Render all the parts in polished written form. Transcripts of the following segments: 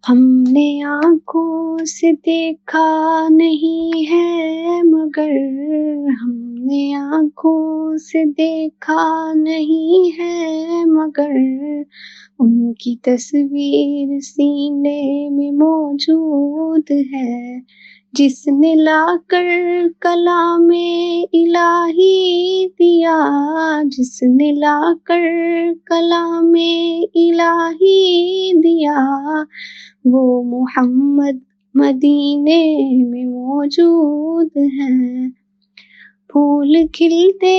ہم نے آنکھوں سے دیکھا نہیں ہے مگر، ہم نے آنکھوں سے دیکھا نہیں ہے مگر، ان کی تصویر سینے میں موجود ہے، جس نے لا کر کلام الہی دیا، جس نے لا کر کلام الہی دیا، وہ محمد مدینے میں موجود ہیں۔ پھول کھلتے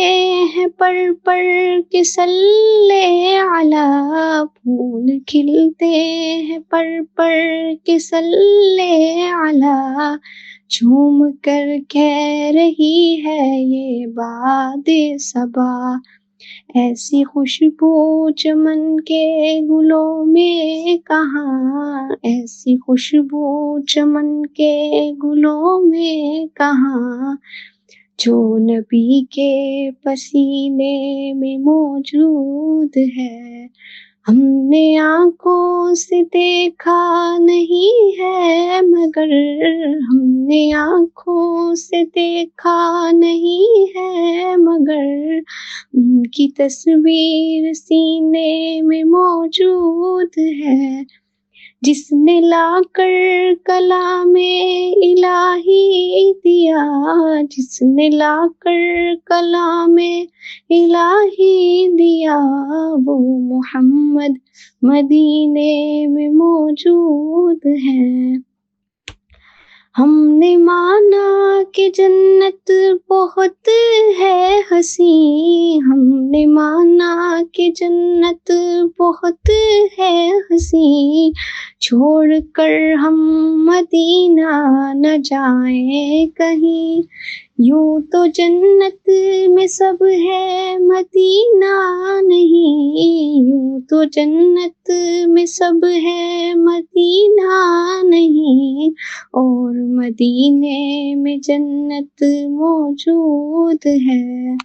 ہیں پر کے صلی علی، پھول کھلتے ہیں پر کے صلی علی، جھوم کر کہہ رہی ہے یہ باد صبا، ایسی خوشبو چمن کے گلوں میں کہاں، ایسی خوشبو چمن کے گلوں میں کہاں، جو نبی کے پسینے میں موجود ہے۔ ہم نے آنکھوں سے دیکھا نہیں ہے مگر، ہم نے آنکھوں سے دیکھا نہیں ہے مگر، ان کی تصویر سینے میں موجود ہے، جس نے لا کر کلام الہی دیا، جس نے لا کر کلام الہی دیا، وہ محمد مدینے میں موجود ہے۔ ہم نے مانا کہ جنت بہت ہے حسین، ہم نے مانا کہ جنت بہت ہے حسین، چھوڑ کر ہم مدینہ نہ جائیں کہیں، یوں تو جنت میں سب ہے مدینہ نہیں، یوں تو جنت میں سب ہے مدینہ نہیں، اور مدینے میں جنت موجود ہے۔